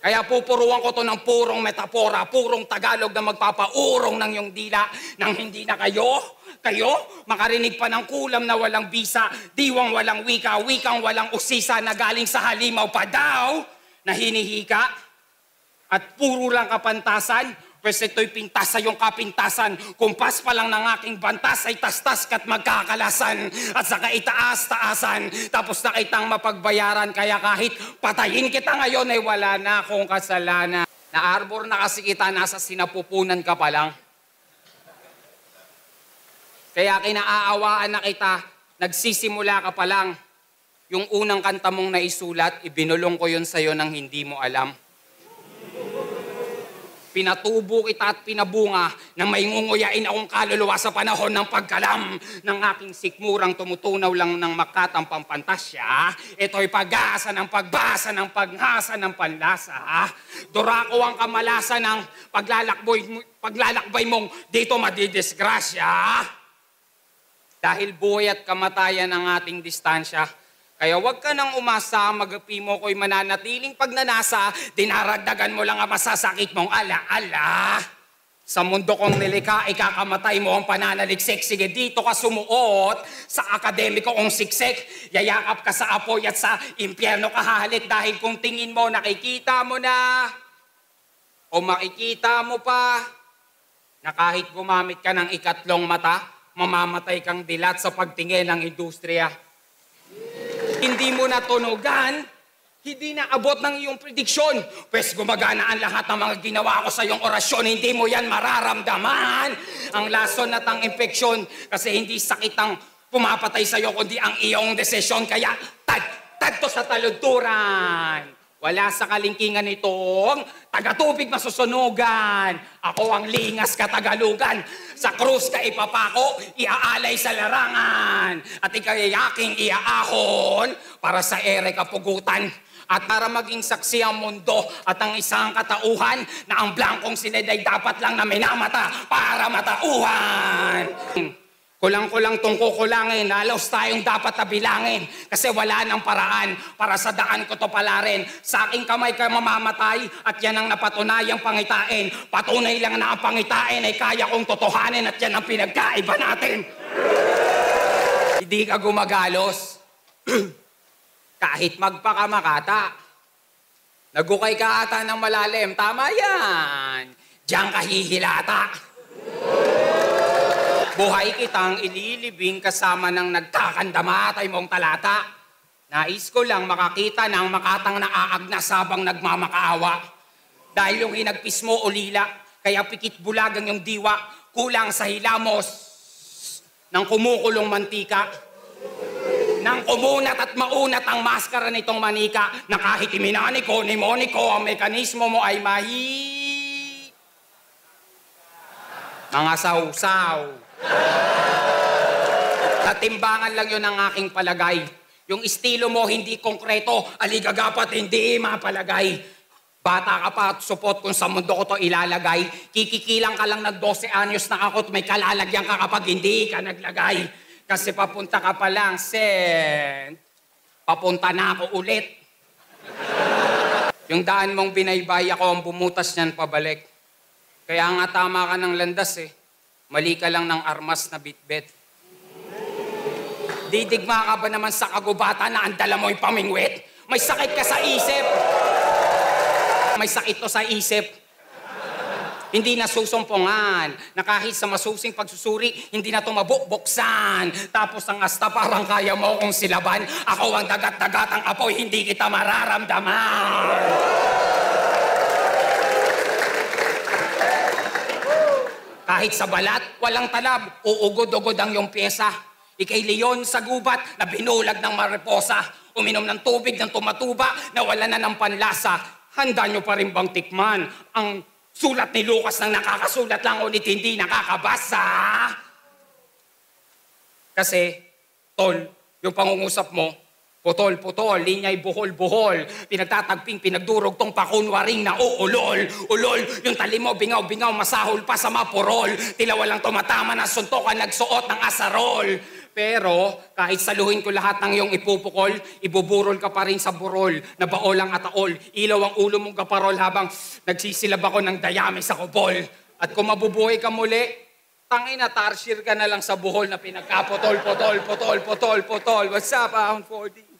Kaya pupuruan ko to ng purong metapora, purong Tagalog na magpapaurong ng iyong dila nang hindi na kayo makarinig pa ng kulam na walang bisa, diwang walang wika, wikang walang usisa na galing sa halimaw pa daw na hinihika. At puro lang kapantasan, pwes ito'y pintas sa iyong kapintasan. Kumpas pa lang ng aking bantas ay tastas ka't magkakalasan. At saka itaas-taasan, tapos na kitang mapagbayaran. Kaya kahit patayin kita ngayon ay wala na akong kasalanan. Na-arbor na kasi kita, nasa sinapupunan ka pa lang. Kaya kinaaawaan na kita, nagsisimula ka pa lang. Yung unang kanta mong naisulat, ibinulong ko yun sa'yo nang hindi mo alam. Pinatubo kita at pinabunga nang may ngunguyain akong kaluluwa sa panahon ng pagkalam ng aking sikmurang tumutunaw lang ng makatang pampantasya. Ito'y pag-asa ng pagbasa ng paghasa ng panlasa. Durako ang kamalasa ng paglalakbay mong dito madidisgrasya. Dahil buhay at kamatayan ang ating distansya. Kaya huwag ka nang umasa, magapi mo ko'y mananatiling pagnanasa, dinaragdagan mo lang ang masasakit mong ala-ala. Sa mundo kong nilikha, ikakamatay mo ang pananaliksik. Sige, dito ka sumuot sa akademiko kong siksik. Yayakap ka sa apoy at sa impyerno ka hahalik dahil kung tingin mo, nakikita mo na o makikita mo pa na kahit gumamit ka ng ikatlong mata, mamamatay kang dilat sa pagtingin ng industriya. Hindi mo natunugan, hindi na abot ng iyong prediksyon. Pwes gumagana ang lahat ng mga ginawa ko sa iyong orasyon, hindi mo yan mararamdaman. Ang lason at ang infeksyon, kasi hindi sakit ang pumapatay sa iyo, kundi ang iyong desisyon. Kaya tag to sa taludturan. Wala sa kalingkingan itong tagatubig masusunugan. Ako ang lingas katagalugan. Sa krus ka ipapako, iaalay sa larangan. At ika'y aking iaahon para sa ere kapugutan. At para maging saksi ang mundo at ang isang katauhan na ang blankong sineday dapat lang na minamata para matauhan. Kulang-kulang tong kukulangin, halos tayong dapat nabilangin kasi wala nang paraan para sa daan ko to palarin. Sa aking kamay ka mamamatay at yan ang napatunayang pangitain. Patunay lang na ang pangitain ay kaya kong totohanin at yan ang pinagkaiba natin. Hindi ka gumagalos. Kahit magpakamakata. Nagukay ka ata ng malalim. Tama yan. Diyan ka hihilata. Buhay kitang ililibing kasama ng nagkakandamatay mong talata. Nais ko lang makakita ng makatang naaagnas habang nagmamakaawa. Dahil yung hinagpis mo ulila, kaya pikit bulagang yung diwa, kulang sa hilamos ng kumukulong mantika. Nang kumunat at maunat ang maskara nitong manika, na kahit iminaniko ni Moniko, ang mekanismo mo ay mga sausaw. Tatimbangan lang yun ang aking palagay. Yung estilo mo hindi konkreto, aligagapat hindi mapalagay. Bata ka pa at supot kung sa mundo ko to ilalagay. Kikikilang ka lang ng 12 anyos na ako at may kalalagyan ka kapag hindi ka naglagay. Kasi papunta ka pa lang, Sen. Papunta na ako ulit. Yung daan mong binaybay ako ang bumutas niyan pabalik. Kaya nga tama ka ng landas eh. Mali ka lang ng armas na bitbit. Didigma ka ba naman sa kagubatan na ang dala mo'y pamingwit? May sakit ka sa isip. May sakit to sa isip. Hindi na susumpungan. Na kahit sa masusing pagsusuri, hindi na tumabukbuksan. Tapos ang asta parang kaya mo kong silaban. Ako ang dagat-dagat ang apoy, hindi kita mararamdaman. Kahit sa balat, walang talab, uugod-ugod ang iyong pyesa. Ika'y leon sa gubat na binulag ng mariposa. Uminom ng tubig ng tumatuba na wala na ng panlasa. Handa nyo pa rin bang tikman ang sulat ni Lucas ng nakakasulat lang ulit hindi nakakabasa? Kasi, tol, yung pangungusap mo, putol-putol, linya'y buhol-buhol. Pinagtatagping, pinagdurog tong pakunwaring na uulol. Ulol, yung tali mo, bingaw-bingaw, masahol pa sa mapurol. Tila walang tumatama ng suntokan, nagsuot ng asarol. Pero kahit saluhin ko lahat ng iyong ipupukol, ibuburol ka pa rin sa burol na baolang ataol. Ilaw ang ulo mong kaparol habang nagsisilab ako ng dayami sa kubol. At kung mabubuhay ka muli, tangina, tarsier ka na lang sa buhol na pinagkapotol, potol. What's up, Ahon 4D?